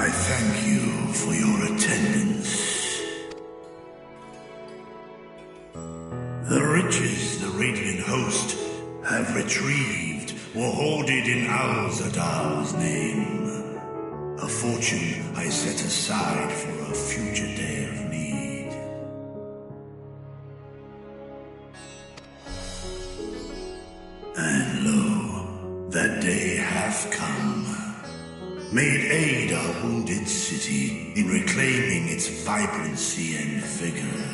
I thank you for your attendance. The riches the Radiant Host have retrieved were hoarded in Al-Zadal's name. A fortune I set aside for a future day of need. And lo, that day hath come. Made aid our wounded city in reclaiming its vibrancy and vigor.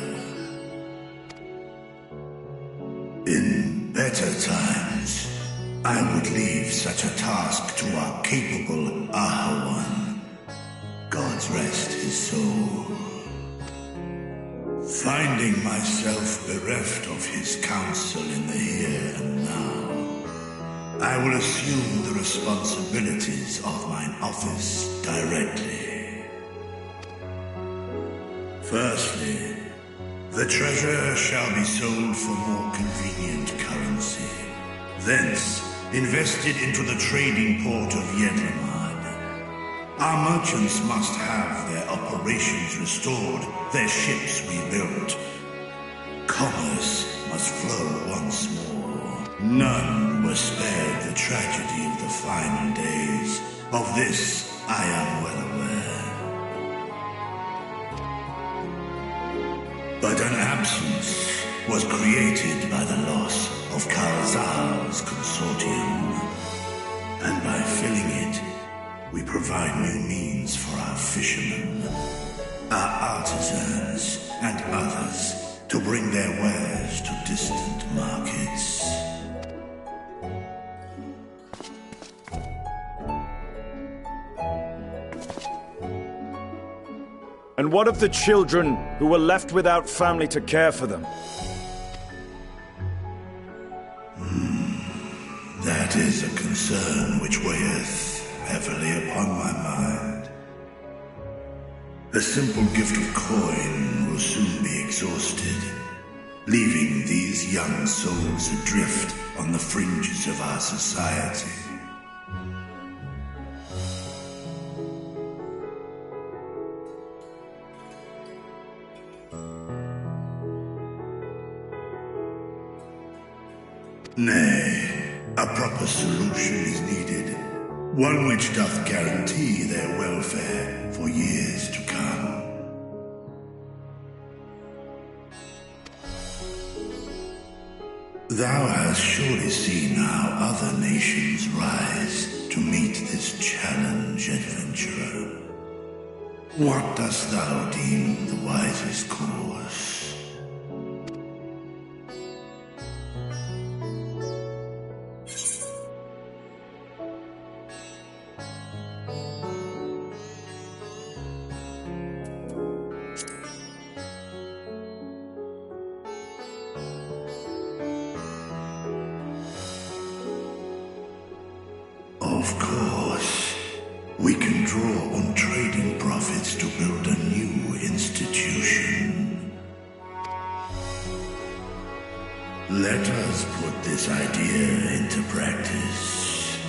In better times, I would leave such a task to our capable Ahawan. God's rest his soul. Finding myself bereft of his counsel in the here and now, I will assume the responsibilities of mine office directly. Firstly, the treasure shall be sold for more convenient currency. Thence, invested into the trading port of Yedlamad. Our merchants must have their operations restored, their ships rebuilt. Commerce must flow once more. None were spared the tragedy of the final days. Of this, I am well aware. But an absence was created by the loss of Kalzar's consortium. And by filling it, we provide new means for our fishermen, our artisans, and others to bring their wares to distant markets. And what of the children who were left without family to care for them? That is a concern which weigheth heavily upon my mind. A simple gift of coin will soon be exhausted, leaving these young souls adrift on the fringes of our society. Nay, a proper solution is needed, one which doth guarantee their welfare for years to come. Thou hast surely seen how other nations rise to meet this challenge, adventurer. What dost thou deem the wisest course? Of course, we can draw on trading profits to build a new institution. Let us put this idea into practice.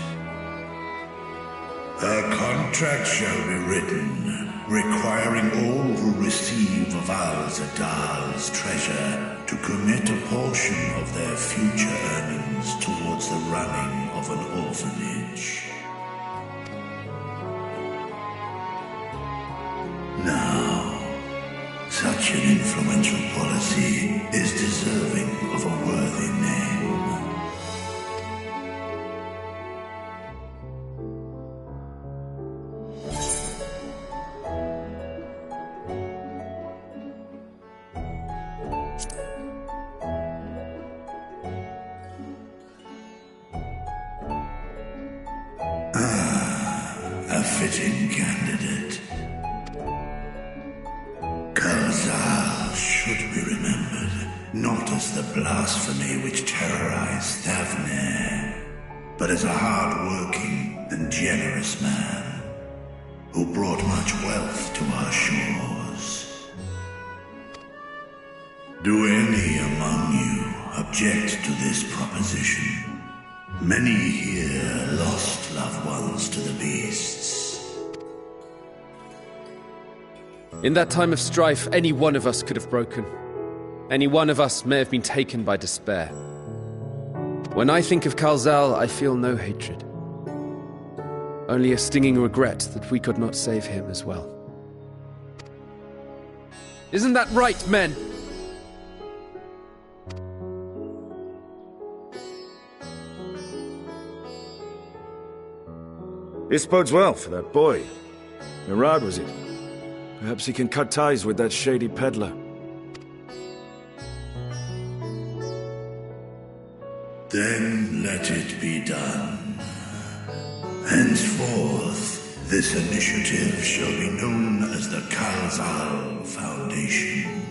A contract shall be written, requiring all who receive of Al-Zadal's treasure to commit a portion of their future earnings towards the running of an orphanage. Now, such an influential policy is deserving of a worthy name. A fitting candidate. Kalzar should be remembered, not as the blasphemy which terrorized Thavne, but as a hard-working and generous man who brought much wealth to our shores. Do any among you object to this proposition? Many here lost loved ones to the beasts. In that time of strife, any one of us could have broken. Any one of us may have been taken by despair. When I think of Kalzal, I feel no hatred. Only a stinging regret that we could not save him as well. Isn't that right, men? This bodes well for that boy. Murad, was it? Perhaps he can cut ties with that shady peddler. Then let it be done. Henceforth, this initiative shall be known as the Kalzal Foundation.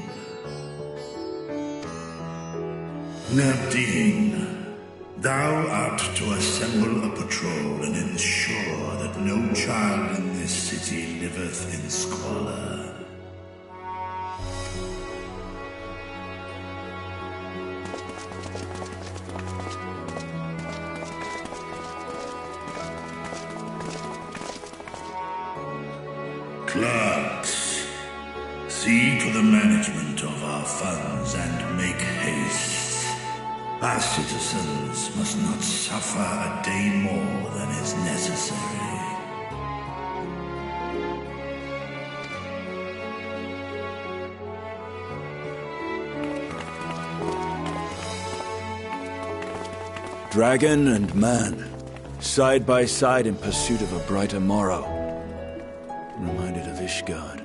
Nabdeen, thou art to assemble a patrol and ensure that no child in this city liveth in squalor. Clerks, see to the management of our funds and make haste. Our citizens must not suffer a day more than is necessary. Dragon and man, side by side in pursuit of a brighter morrow. Reminded of Ishgard.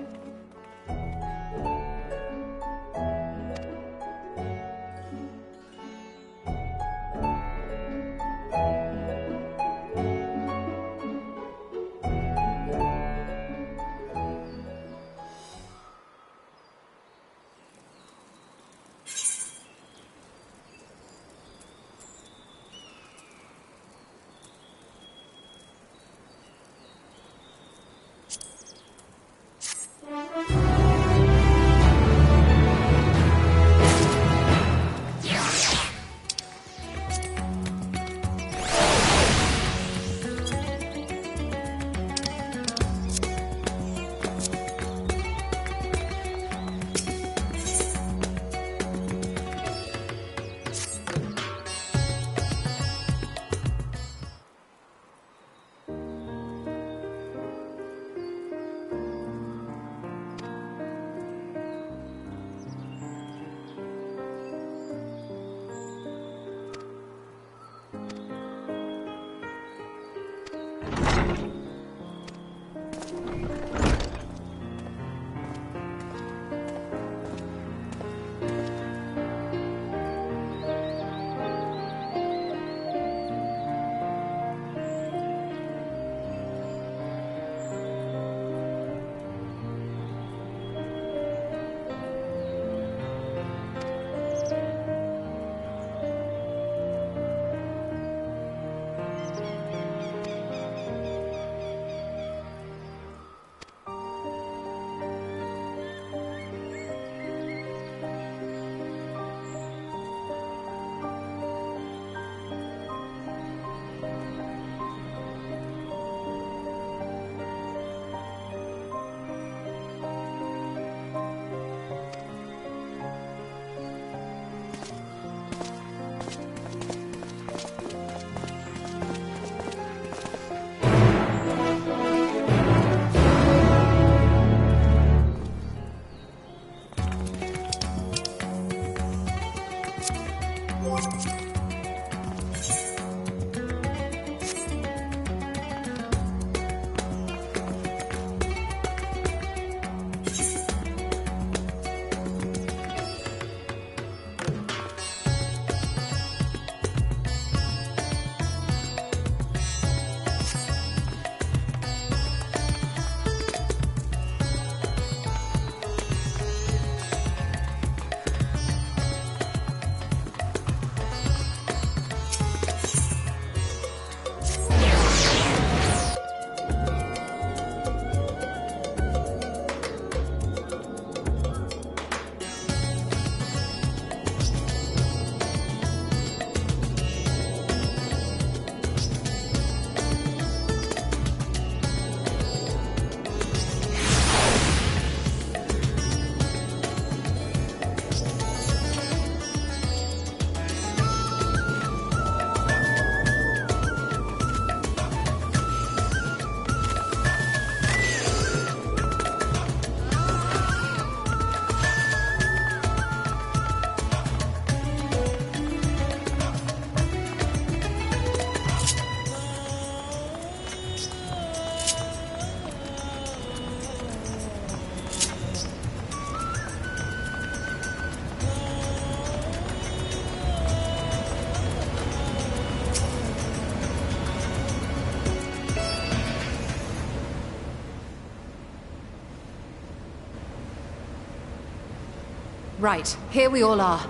Right, here we all are.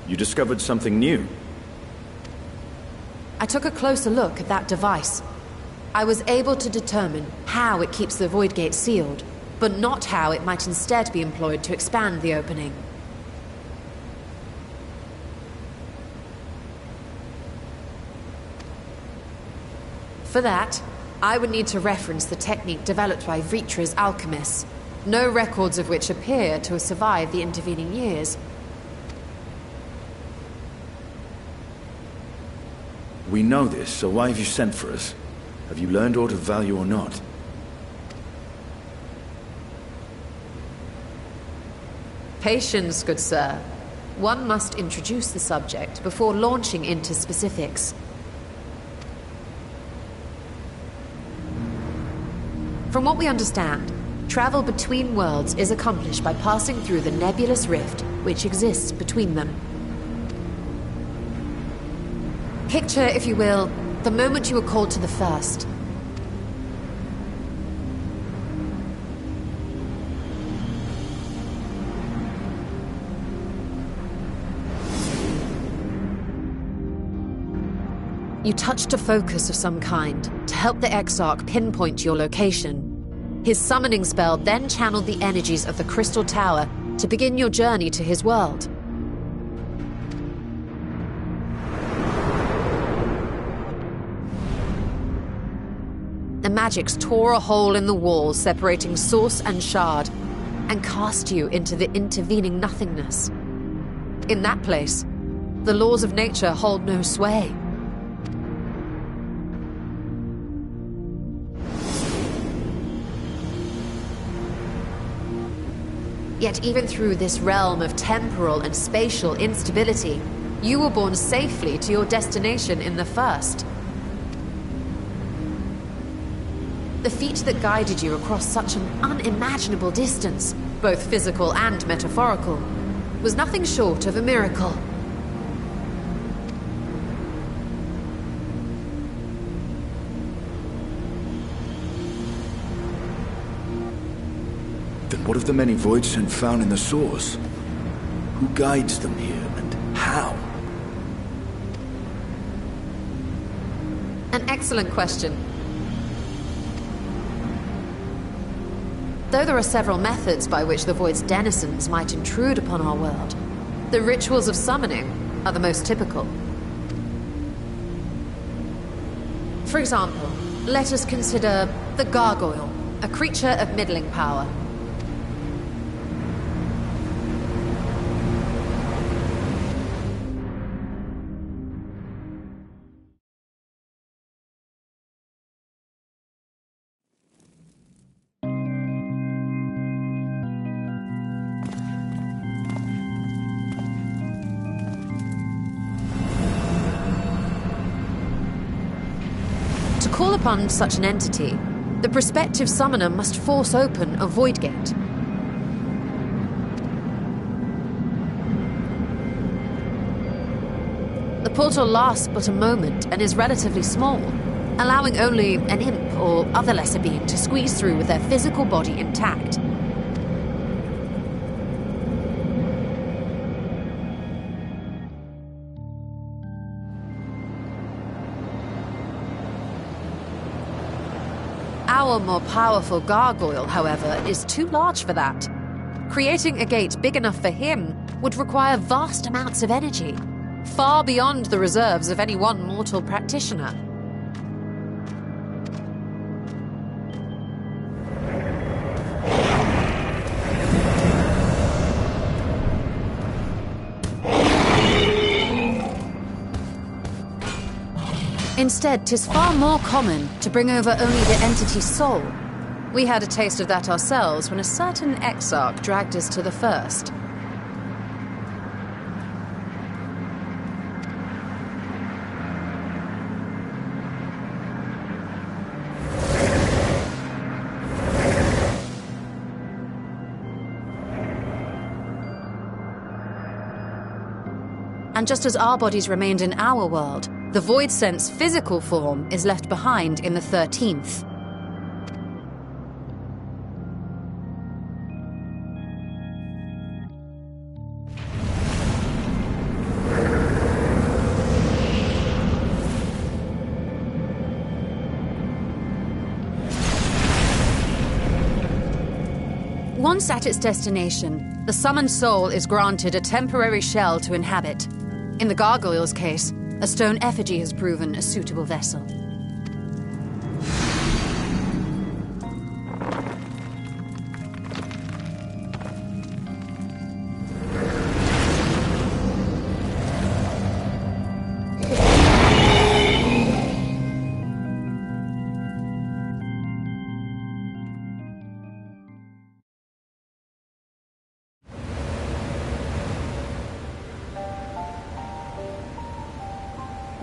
You discovered something new. I took a closer look at that device. I was able to determine how it keeps the Void Gate sealed, but not how it might instead be employed to expand the opening. For that, I would need to reference the technique developed by Vritra's alchemists, no records of which appear to have survived the intervening years. We know this, so why have you sent for us? Have you learned aught of value or not? Patience, good sir. One must introduce the subject before launching into specifics. From what we understand, travel between worlds is accomplished by passing through the nebulous rift which exists between them. Picture, if you will, the moment you were called to the first. You touched a focus of some kind to help the Exarch pinpoint your location. His summoning spell then channeled the energies of the Crystal Tower to begin your journey to his world. The magics tore a hole in the wall separating source and shard, and cast you into the intervening nothingness. In that place, the laws of nature hold no sway. Yet even through this realm of temporal and spatial instability, you were borne safely to your destination in the first. The feat that guided you across such an unimaginable distance, both physical and metaphorical, was nothing short of a miracle. Then what of the many Voidsent found in the source? Who guides them here, and how? An excellent question. Though there are several methods by which the Void's denizens might intrude upon our world, the rituals of summoning are the most typical. For example, let us consider the Gargoyle, a creature of middling power. To call upon such an entity, the prospective summoner must force open a void gate. The portal lasts but a moment and is relatively small, allowing only an imp or other lesser being to squeeze through with their physical body intact. Our more powerful gargoyle, however, is too large for that. Creating a gate big enough for him would require vast amounts of energy, far beyond the reserves of any one mortal practitioner. Instead, 'tis far more common to bring over only the entity's soul. We had a taste of that ourselves when a certain exarch dragged us to the first. And just as our bodies remained in our world, the Voidsent's physical form is left behind in the 13th. Once at its destination, the summoned soul is granted a temporary shell to inhabit. In the gargoyle's case, a stone effigy has proven a suitable vessel.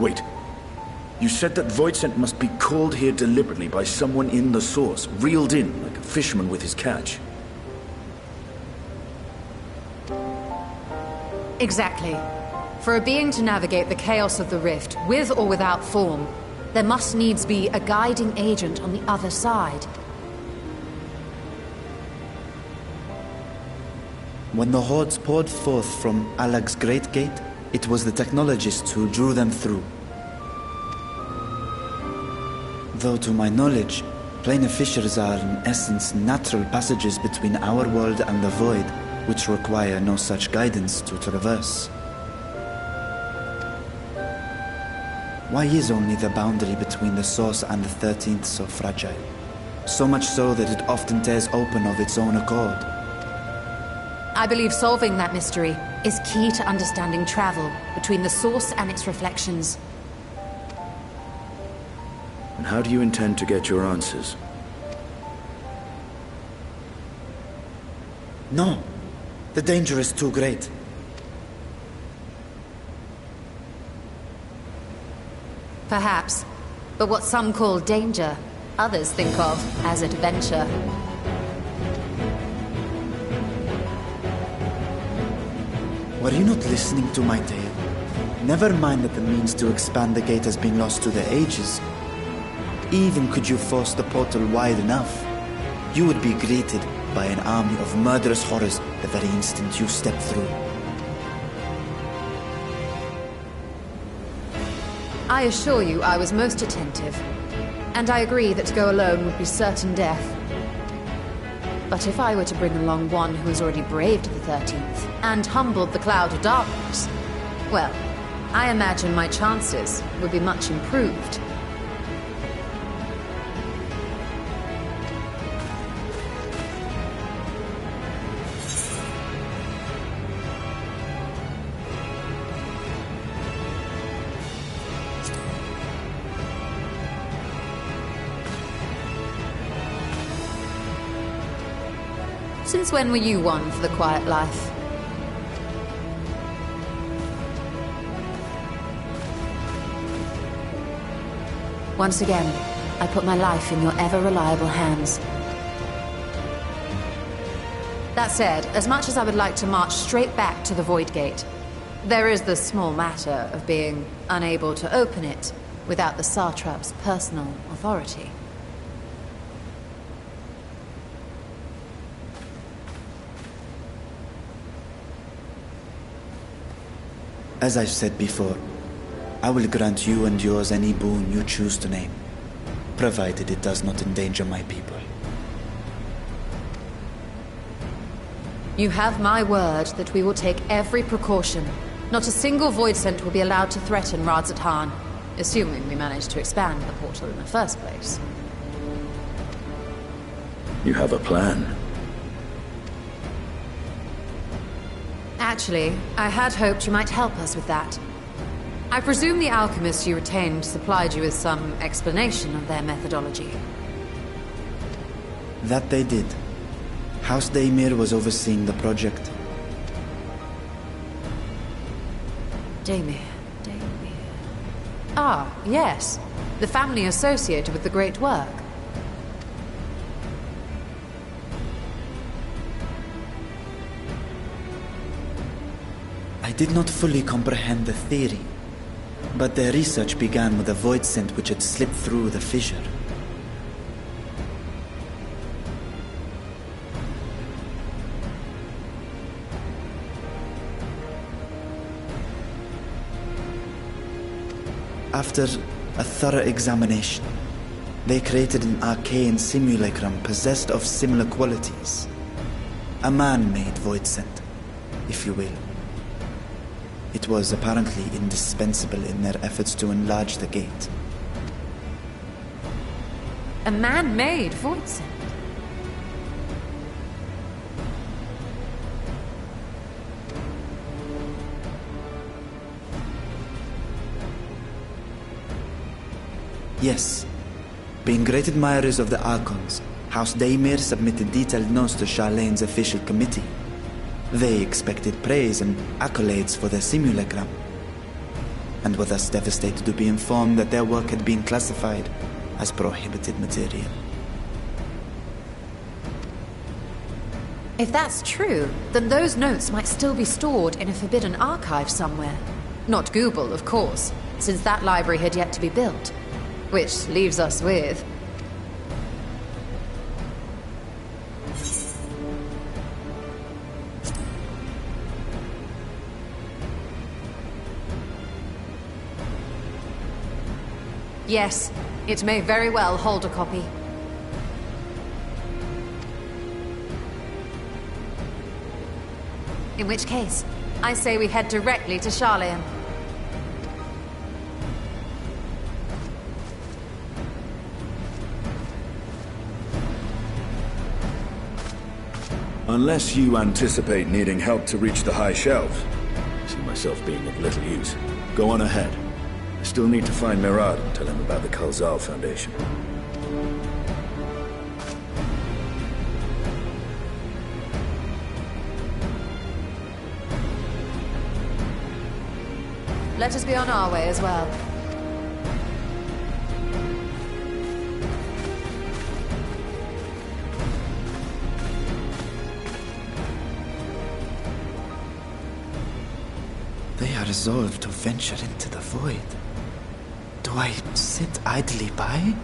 Wait. You said that Voidsent must be called here deliberately by someone in the source, reeled in like a fisherman with his catch. Exactly. For a being to navigate the chaos of the rift, with or without form, there must needs be a guiding agent on the other side. When the hordes poured forth from Alag's Great Gate, it was the technologists who drew them through. Though to my knowledge, planar fissures are in essence natural passages between our world and the void, which require no such guidance to traverse. Why is only the boundary between the Source and the 13th so fragile? So much so that it often tears open of its own accord. I believe solving that mystery is key to understanding travel between the Source and its reflections. And how do you intend to get your answers? No. The danger is too great. Perhaps. But what some call danger, others think of as adventure. Were you not listening to my tale? Never mind that the means to expand the gate has been lost to the ages. Even could you force the portal wide enough, you would be greeted by an army of murderous horrors the very instant you step through. I assure you I was most attentive, and I agree that to go alone would be certain death. But if I were to bring along one who has already braved the 13th, and humbled the cloud of darkness, well, I imagine my chances would be much improved. Since when were you one for the quiet life? Once again, I put my life in your ever-reliable hands. That said, as much as I would like to march straight back to the Void Gate, there is the small matter of being unable to open it without the Satrap's personal authority. As I've said before, I will grant you and yours any boon you choose to name, provided it does not endanger my people. You have my word that we will take every precaution. Not a single Voidsent will be allowed to threaten Radzatan, assuming we manage to expand the portal in the first place. You have a plan. Actually, I had hoped you might help us with that. I presume the alchemists you retained supplied you with some explanation of their methodology. That they did. House Daimir was overseeing the project. Daimir. Ah, yes. The family associated with the great work. I did not fully comprehend the theory, but their research began with a Voidsent which had slipped through the fissure. After a thorough examination, they created an arcane simulacrum possessed of similar qualities. A man-made voidsent, if you will. It was apparently indispensable in their efforts to enlarge the gate. A man-made voidsent? Yes. Being great admirers of the Archons, House Daemir submitted detailed notes to Charlene's official committee. They expected praise and accolades for their simulacrum, and were thus devastated to be informed that their work had been classified as prohibited material. If that's true, then those notes might still be stored in a forbidden archive somewhere. Not Google, of course, since that library had yet to be built. Which leaves us with... Yes, it may very well hold a copy. In which case, I say we head directly to Charlene. Unless you anticipate needing help to reach the high shelves, I see myself being of little use. Go on ahead. I still need to find Mirad and tell him about the Kalzal Foundation. Let us be on our way as well. They are resolved to venture into the void. Do I sit idly by?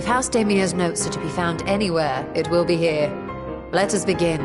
If House Damia's notes are to be found anywhere, it will be here. Let us begin.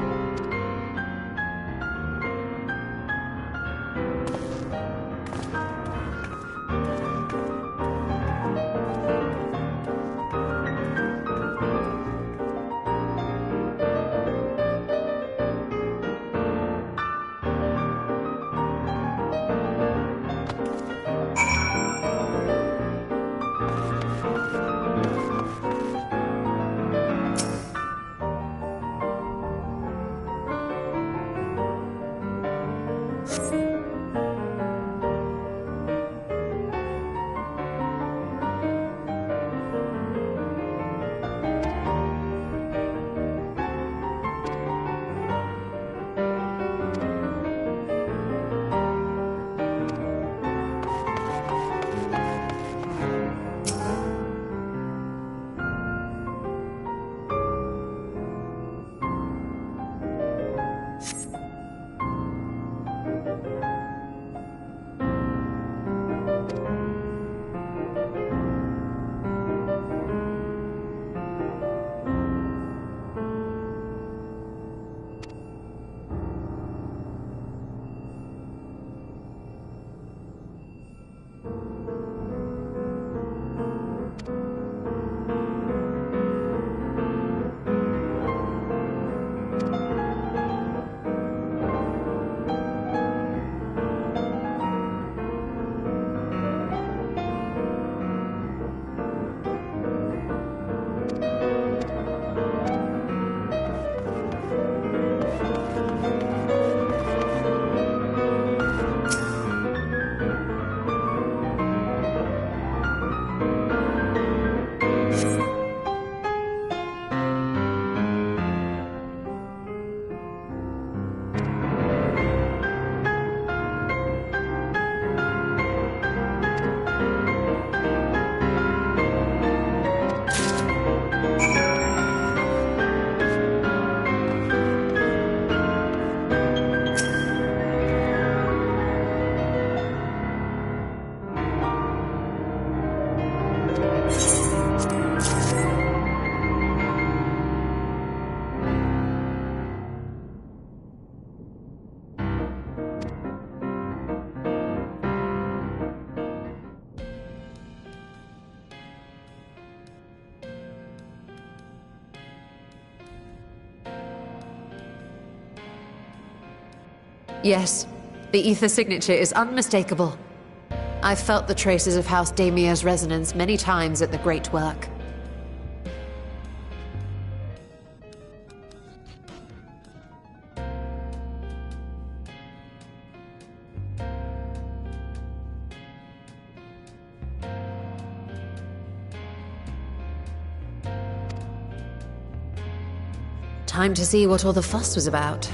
Yes, the ether signature is unmistakable. I've felt the traces of House Damia's resonance many times at the Great Work. Time to see what all the fuss was about.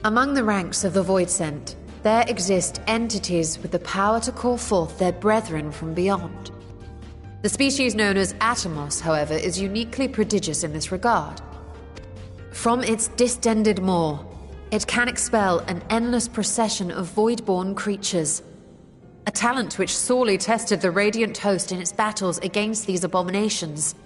Among the ranks of the Voidsent, there exist entities with the power to call forth their brethren from beyond. The species known as Atomos, however, is uniquely prodigious in this regard. From its distended maw, it can expel an endless procession of void-born creatures, a talent which sorely tested the Radiant Host in its battles against these abominations.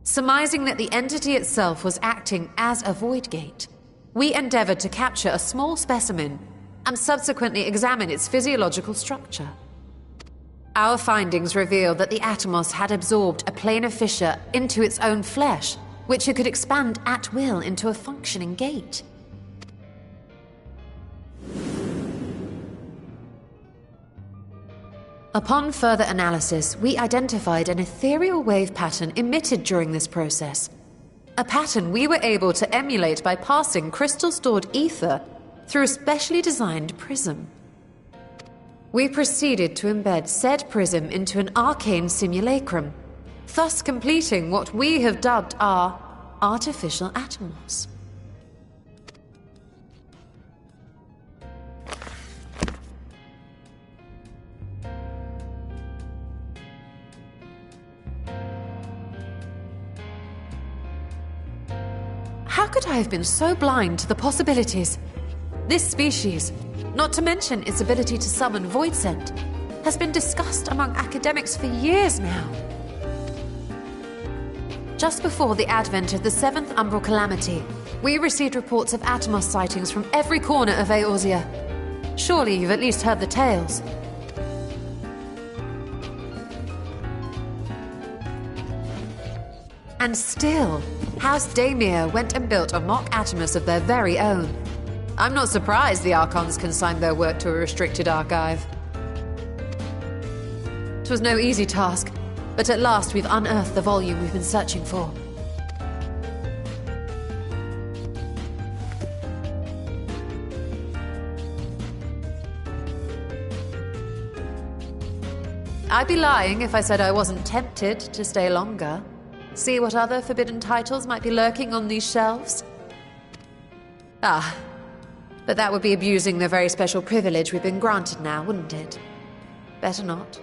Surmising that the entity itself was acting as a void gate, we endeavored to capture a small specimen and subsequently examine its physiological structure. Our findings revealed that the Atomos had absorbed a planar fissure into its own flesh, which it could expand at will into a functioning gate. Upon further analysis, we identified an ethereal wave pattern emitted during this process. A pattern we were able to emulate by passing crystal-stored ether through a specially designed prism. We proceeded to embed said prism into an arcane simulacrum, thus completing what we have dubbed our artificial atomos. How could I have been so blind to the possibilities? This species, not to mention its ability to summon void scent, has been discussed among academics for years now. Just before the advent of the 7th Umbral Calamity, we received reports of Atomos sightings from every corner of Eorzea. Surely you've at least heard the tales. And still, House Daemir went and built a mock Atomos of their very own. I'm not surprised the Archons consigned their work to a restricted archive. It was no easy task, but at last we've unearthed the volume we've been searching for. I'd be lying if I said I wasn't tempted to stay longer. See what other forbidden titles might be lurking on these shelves? Ah, but that would be abusing the very special privilege we've been granted now, wouldn't it? Better not.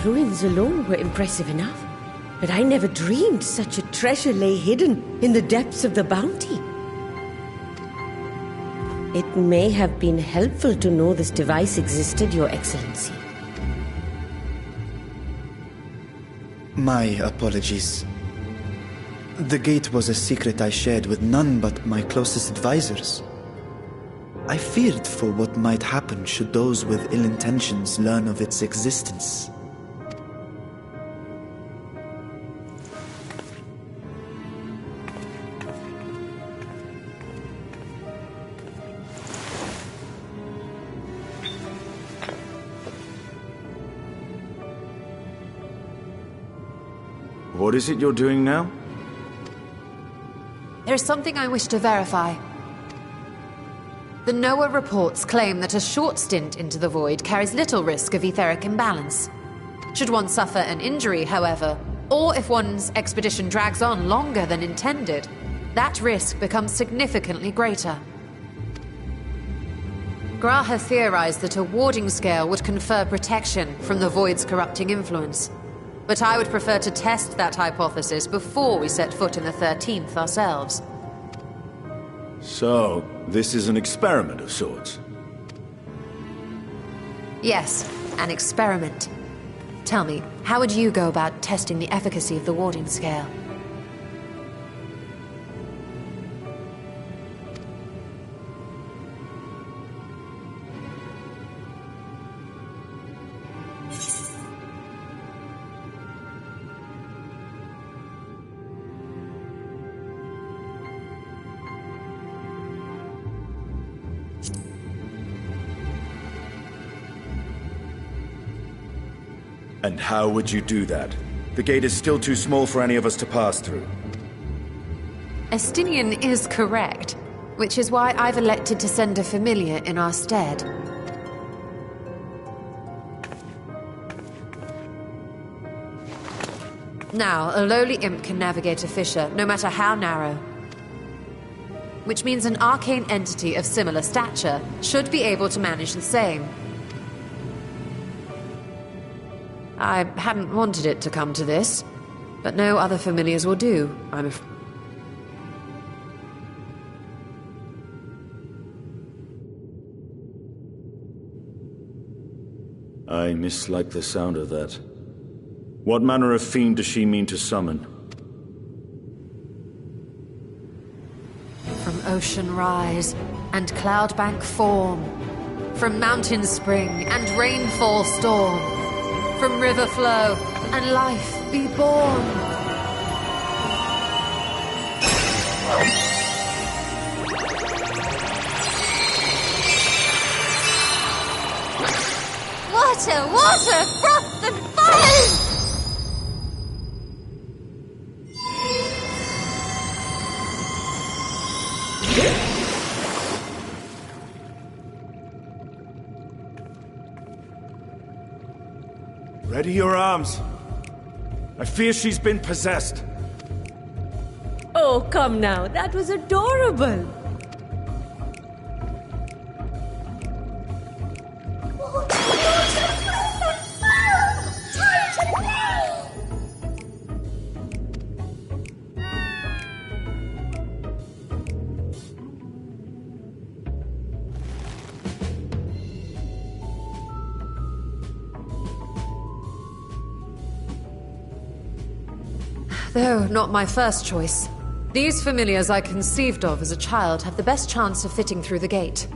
ruins alone were impressive enough. But I never dreamed such a treasure lay hidden in the depths of the bounty. It may have been helpful to know this device existed, Your Excellency. My apologies. The gate was a secret I shared with none but my closest advisors. I feared for what might happen should those with ill intentions learn of its existence. What is it you're doing now? There's something I wish to verify. The NOAA reports claim that a short stint into the void carries little risk of etheric imbalance. Should one suffer an injury, however, or if one's expedition drags on longer than intended, that risk becomes significantly greater. Gra have theorized that a warding scale would confer protection from the void's corrupting influence. But I would prefer to test that hypothesis before we set foot in the 13th ourselves. So, this is an experiment of sorts? Yes, an experiment. Tell me, how would you go about testing the efficacy of the warding scale? And how would you do that? The gate is still too small for any of us to pass through. Estinian is correct, which is why I've elected to send a familiar in our stead. Now, a lowly imp can navigate a fissure, no matter how narrow. Which means an arcane entity of similar stature should be able to manage the same. I hadn't wanted it to come to this, but no other familiars will do, I'm afraid. I mislike the sound of that. What manner of fiend does she mean to summon? From ocean rise and cloudbank form, from mountain spring and rainfall storm, from river flow and life be born. Water, water, froth and fire! Ready your arms. I fear she's been possessed. Oh, come now. That was adorable. Though not my first choice. These familiars I conceived of as a child have the best chance of fitting through the gate.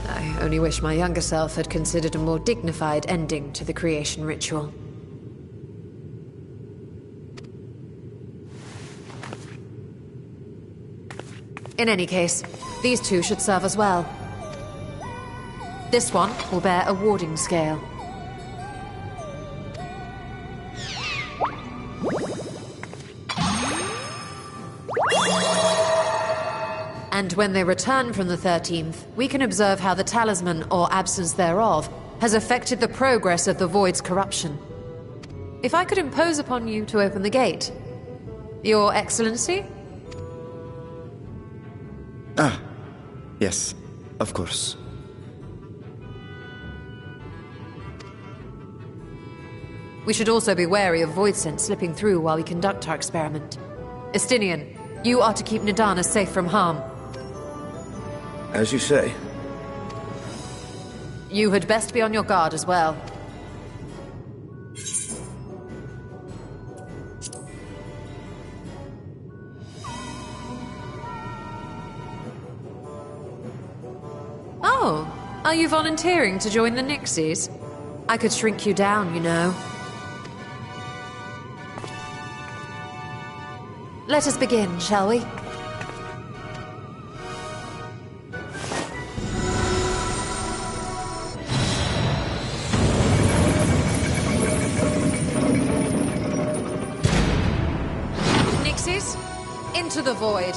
I only wish my younger self had considered a more dignified ending to the creation ritual. In any case, these two should serve as well. This one will bear a warding scale. And when they return from the 13th, we can observe how the talisman, or absence thereof, has affected the progress of the Void's corruption. If I could impose upon you to open the gate. Your Excellency? Ah, yes, of course. We should also be wary of void scent slipping through while we conduct our experiment. Estinian, you are to keep Nidana safe from harm. As you say. You had best be on your guard as well. Oh, are you volunteering to join the Nixies? I could shrink you down, you know. Let us begin, shall we? Nixies, into the void.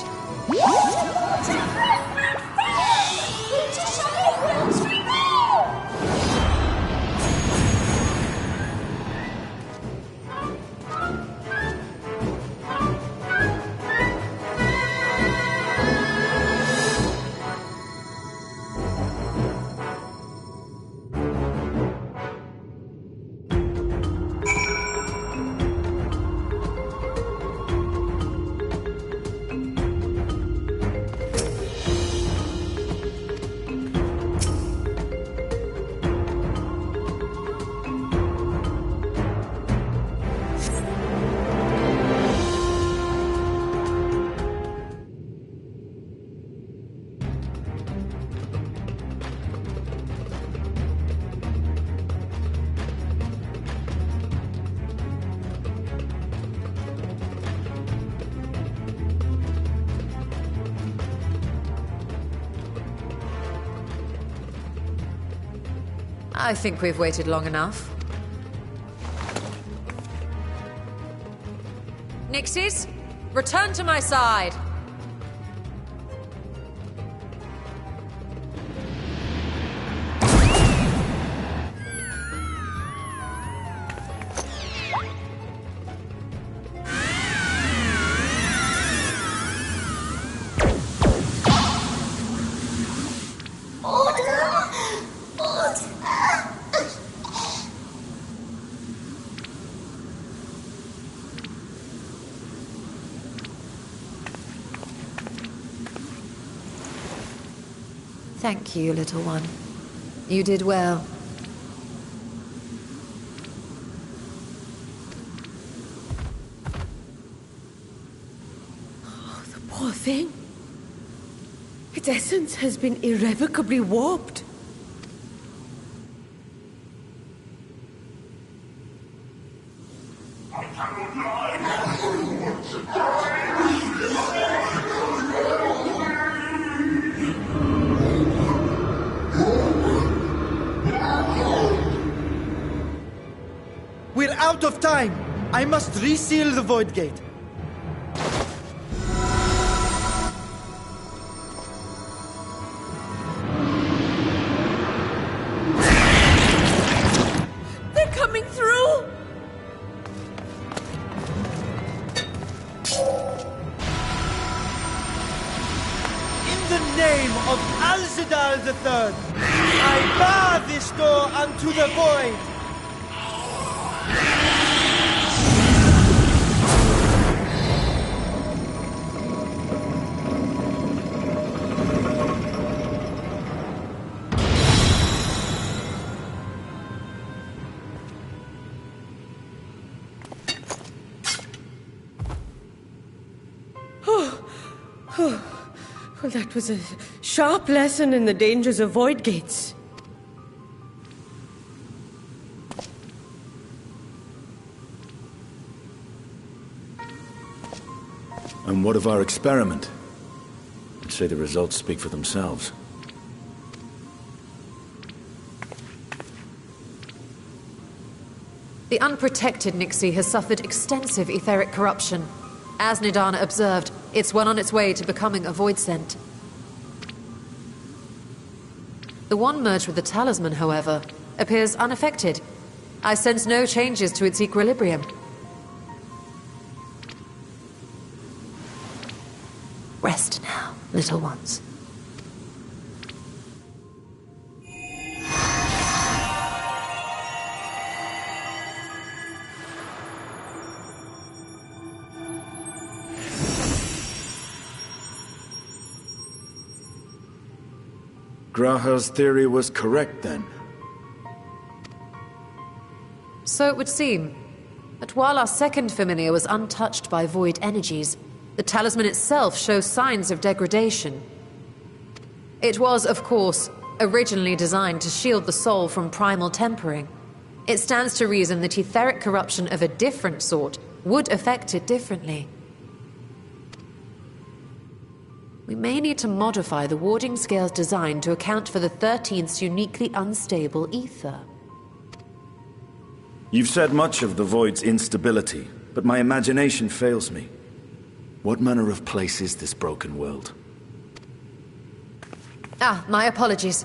I think we've waited long enough. Nixies, return to my side! Thank you, little one. You did well. Oh, the poor thing. Its essence has been irrevocably warped. We're out of time! I must reseal the void gate. They're coming through! In the name of Al-Zidal III, I bar this door unto the void! Well, that was a sharp lesson in the dangers of void gates. And what of our experiment? I'd say the results speak for themselves. The unprotected Nixie has suffered extensive etheric corruption. As Nidana observed, it's well on its way to becoming a void scent. The one merged with the talisman, however, appears unaffected. I sense no changes to its equilibrium. Rest now, little ones. Graha's theory was correct then. So it would seem. But while our second familiar was untouched by void energies, the talisman itself shows signs of degradation. It was, of course, originally designed to shield the soul from primal tempering. It stands to reason that etheric corruption of a different sort would affect it differently. We may need to modify the warding scale's design to account for the 13th's uniquely unstable ether. You've said much of the Void's instability, but my imagination fails me. What manner of place is this broken world? Ah, my apologies.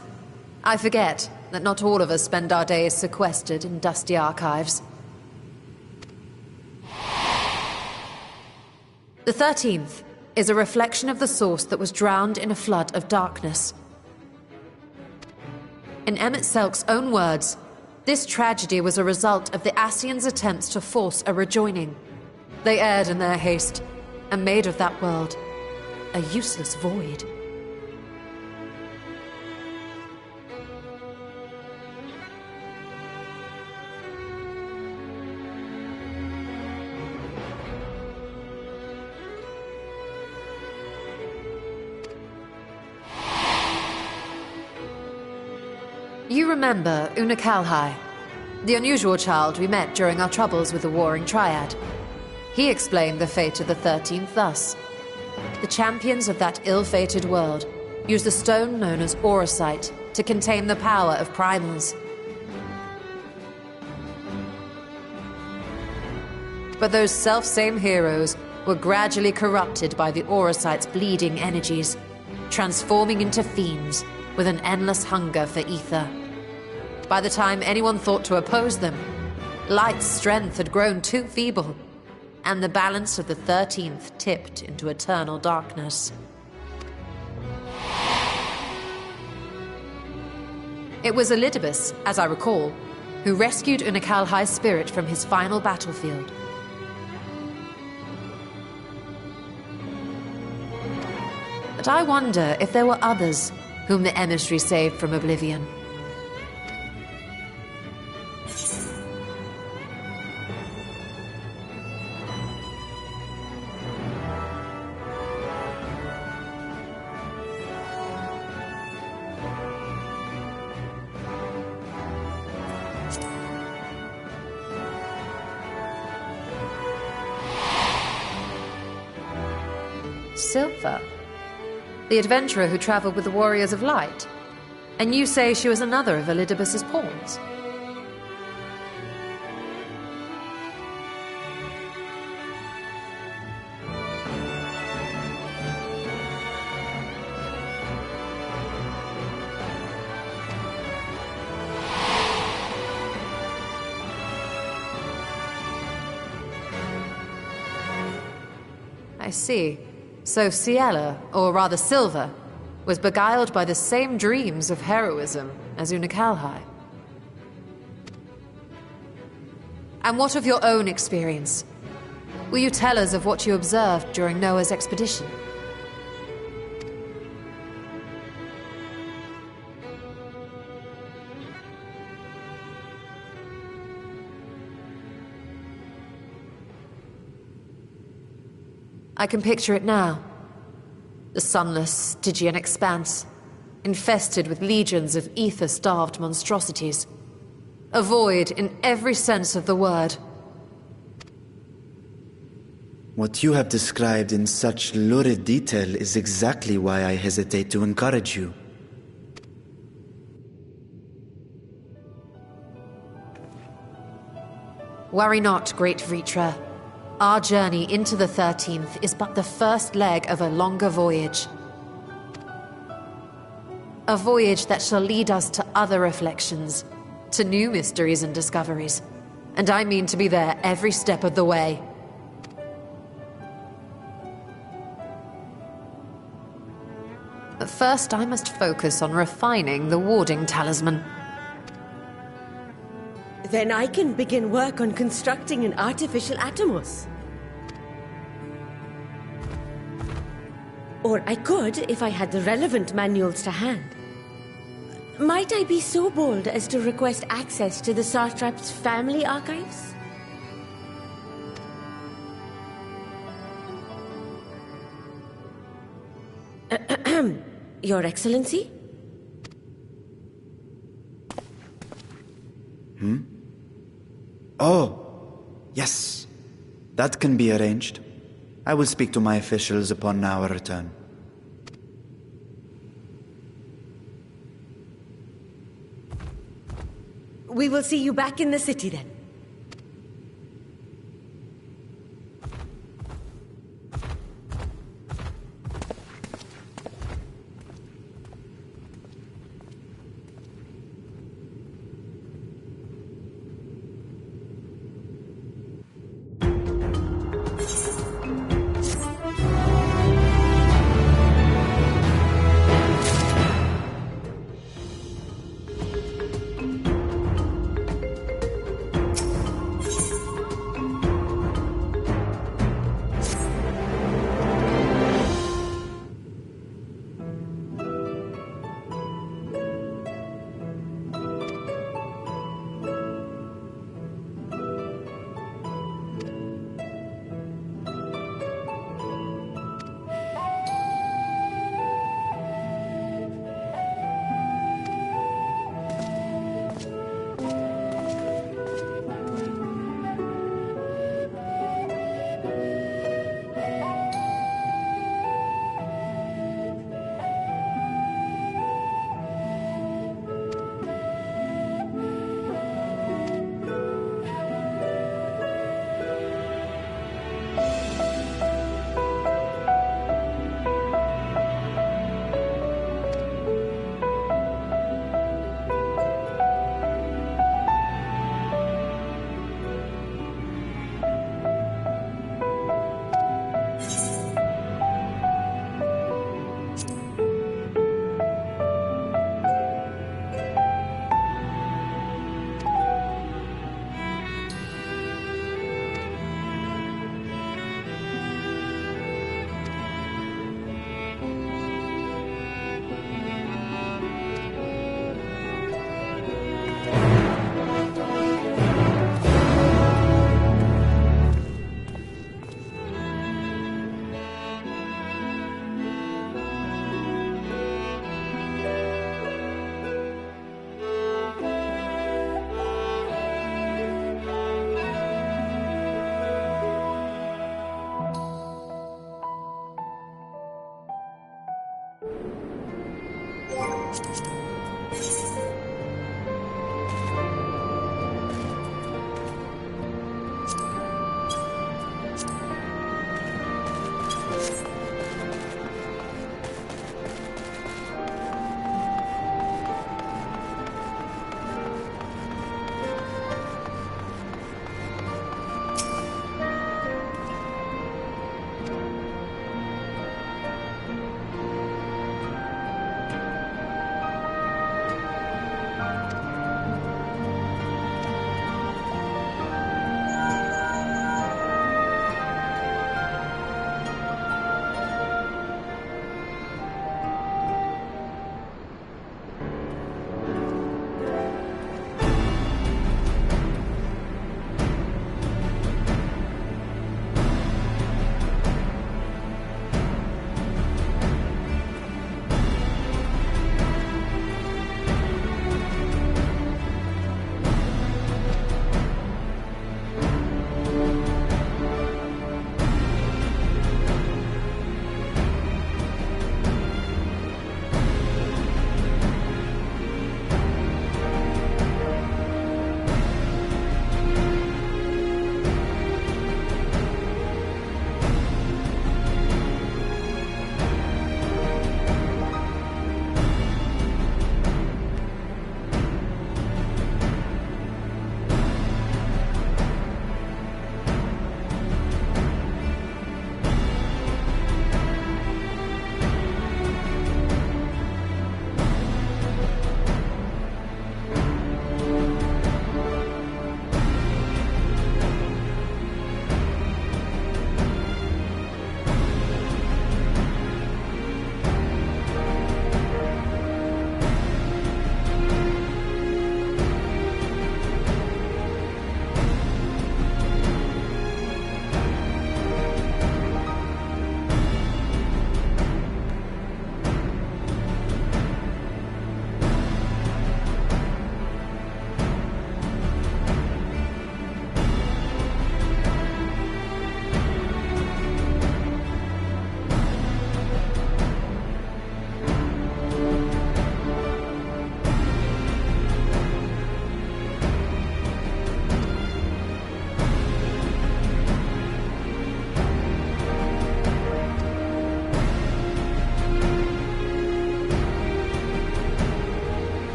I forget that not all of us spend our days sequestered in dusty archives. The 13th is a reflection of the source that was drowned in a flood of darkness. In Emmett Selk's own words, this tragedy was a result of the Ascians' attempts to force a rejoining. They erred in their haste, and made of that world a useless void. You remember Una Kalhai, the unusual child we met during our troubles with the Warring Triad. He explained the fate of the 13th thus. The champions of that ill-fated world used the stone known as Auracite to contain the power of primals. But those self-same heroes were gradually corrupted by the Auracite's bleeding energies, transforming into fiends with an endless hunger for ether. By the time anyone thought to oppose them, Light's strength had grown too feeble, and the balance of the 13th tipped into eternal darkness. It was Elidibus, as I recall, who rescued Una Kalhai's spirit from his final battlefield. But I wonder if there were others whom the emissary saved from oblivion. Silva, the adventurer who traveled with the Warriors of Light. And you say she was another of Elidibus's pawns? I see. So Ciela, or rather Silva, was beguiled by the same dreams of heroism as Una Kalhai. And what of your own experience? Will you tell us of what you observed during Noah's expedition? I can picture it now. The sunless, Stygian expanse, infested with legions of ether-starved monstrosities. A void in every sense of the word. What you have described in such lurid detail is exactly why I hesitate to encourage you. Worry not, great Vritra. Our journey into the 13th is but the first leg of a longer voyage. A voyage that shall lead us to other reflections, to new mysteries and discoveries. And I mean to be there every step of the way. But first I must focus on refining the warding talisman. Then I can begin work on constructing an artificial Atomos. Or I could if I had the relevant manuals to hand. Might I be so bold as to request access to the Satrap's family archives? Your Excellency? Oh, yes. That can be arranged. I will speak to my officials upon our return. We will see you back in the city then.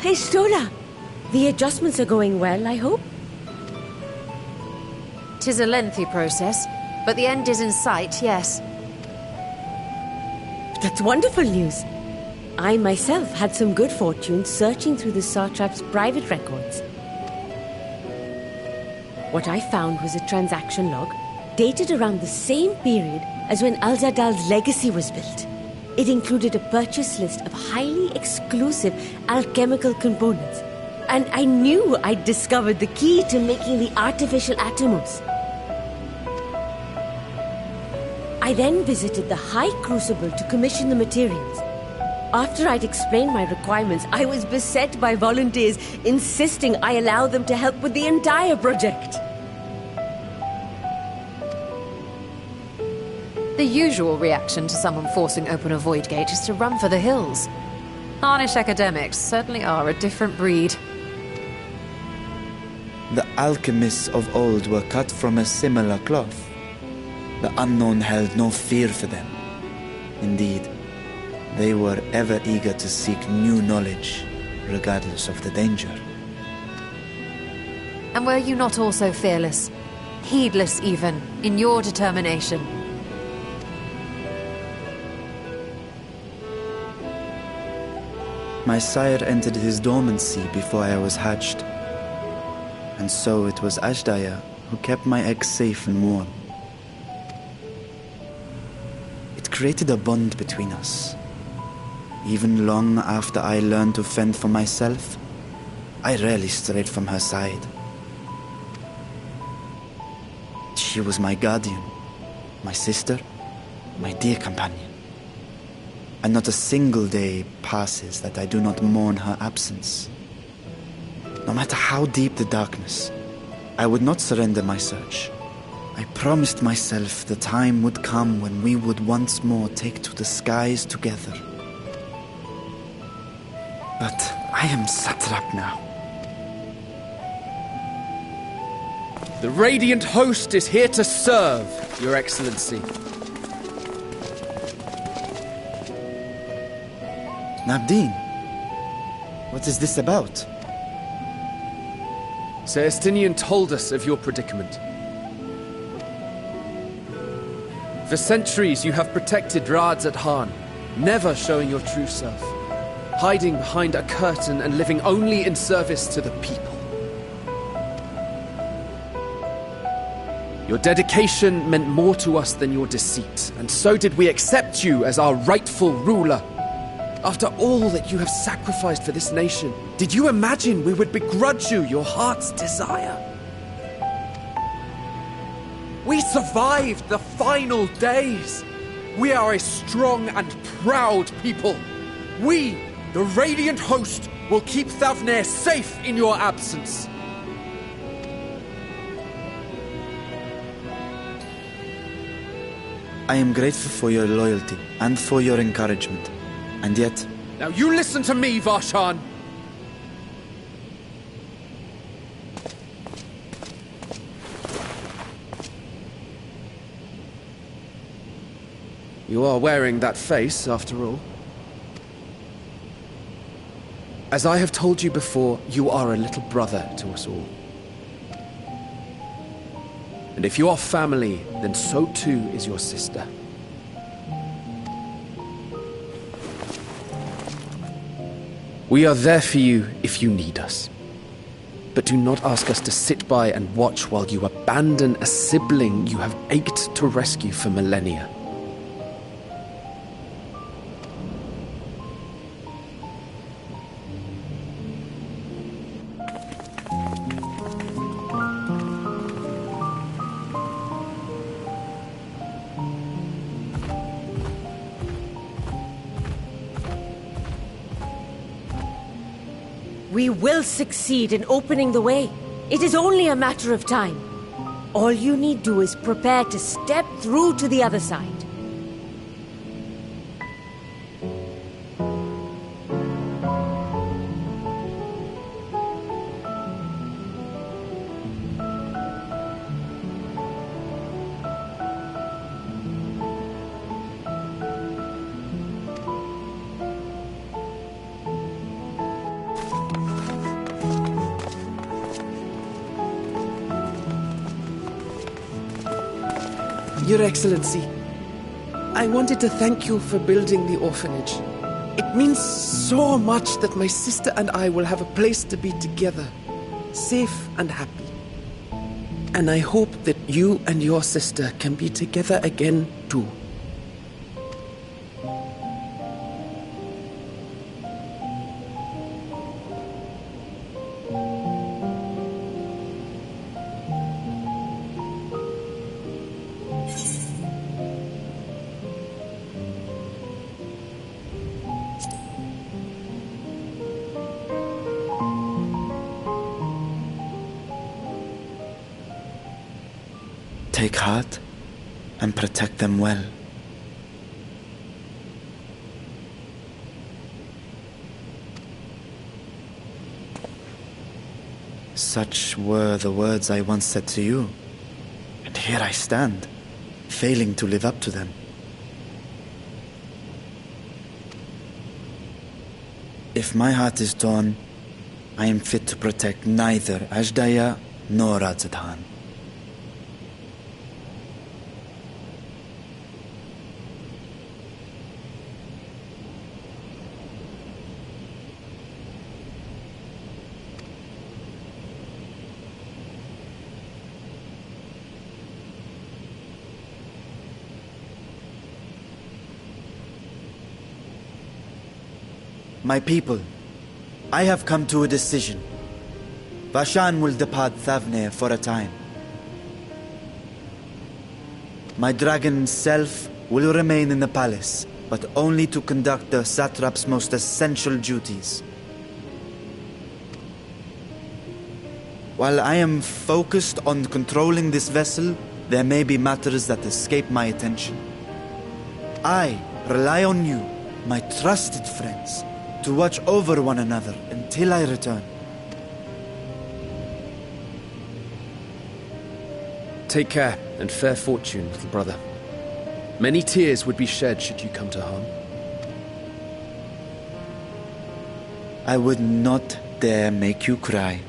Hey, Stola. The adjustments are going well, I hope? 'Tis a lengthy process, but the end is in sight, yes. That's wonderful news. I myself had some good fortune searching through the Satrap's private records. What I found was a transaction log dated around the same period as when Al-Zadal's legacy was built. It included a purchase list of highly exclusive alchemical components, and I knew I'd discovered the key to making the artificial Atomos. I then visited the High Crucible to commission the materials. After I'd explained my requirements, I was beset by volunteers insisting I allow them to help with the entire project. The usual reaction to someone forcing open a void gate is to run for the hills. Harnish academics certainly are a different breed. The alchemists of old were cut from a similar cloth. The unknown held no fear for them. Indeed, they were ever eager to seek new knowledge, regardless of the danger. And were you not also fearless? Heedless even, in your determination? My sire entered his dormancy before I was hatched. And so it was Ashdaya who kept my eggs safe and warm. It created a bond between us. Even long after I learned to fend for myself, I rarely strayed from her side. She was my guardian, my sister, my dear companion. And not a single day passes that I do not mourn her absence. No matter how deep the darkness, I would not surrender my search. I promised myself the time would come when we would once more take to the skies together. But I am satrap now. The Radiant Host is here to serve, Your Excellency. Nabdeen, what is this about? Sir Estinian told us of your predicament. For centuries you have protected Rads at Han, never showing your true self, hiding behind a curtain and living only in service to the people. Your dedication meant more to us than your deceit, and so did we accept you as our rightful ruler. After all that you have sacrificed for this nation, did you imagine we would begrudge you your heart's desire? We survived the final days. We are a strong and proud people. We, the Radiant Host, will keep Thavnair safe in your absence. I am grateful for your loyalty and for your encouragement. And yet... Now you listen to me, Varshan! You are wearing that face, after all. As I have told you before, you are a little brother to us all. And if you are family, then so too is your sister. We are there for you if you need us. But do not ask us to sit by and watch while you abandon a sibling you have ached to rescue for millennia. We will succeed in opening the way. It is only a matter of time. All you need do is prepare to step through to the other side. Your Excellency, I wanted to thank you for building the orphanage. It means so much that my sister and I will have a place to be together, safe and happy. And I hope that you and your sister can be together again, too. Take heart and protect them well. Such were the words I once said to you, and here I stand, failing to live up to them. If my heart is torn, I am fit to protect neither Ajdaya nor Radzadhan. My people, I have come to a decision. Vashan will depart Thavne for a time. My dragon self will remain in the palace, but only to conduct the satrap's most essential duties. While I am focused on controlling this vessel, there may be matters that escape my attention. I rely on you, my trusted friends, to watch over one another until I return. Take care and fair fortune, little brother. Many tears would be shed should you come to harm. I would not dare make you cry.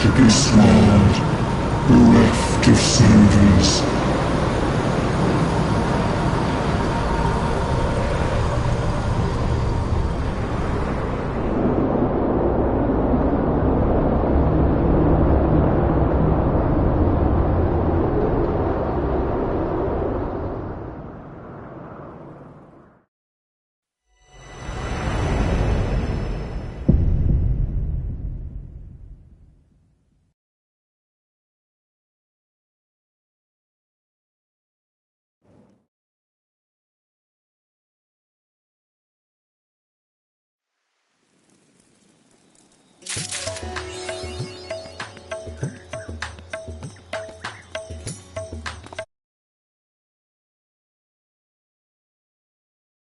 to be swallowed, bereft of savings.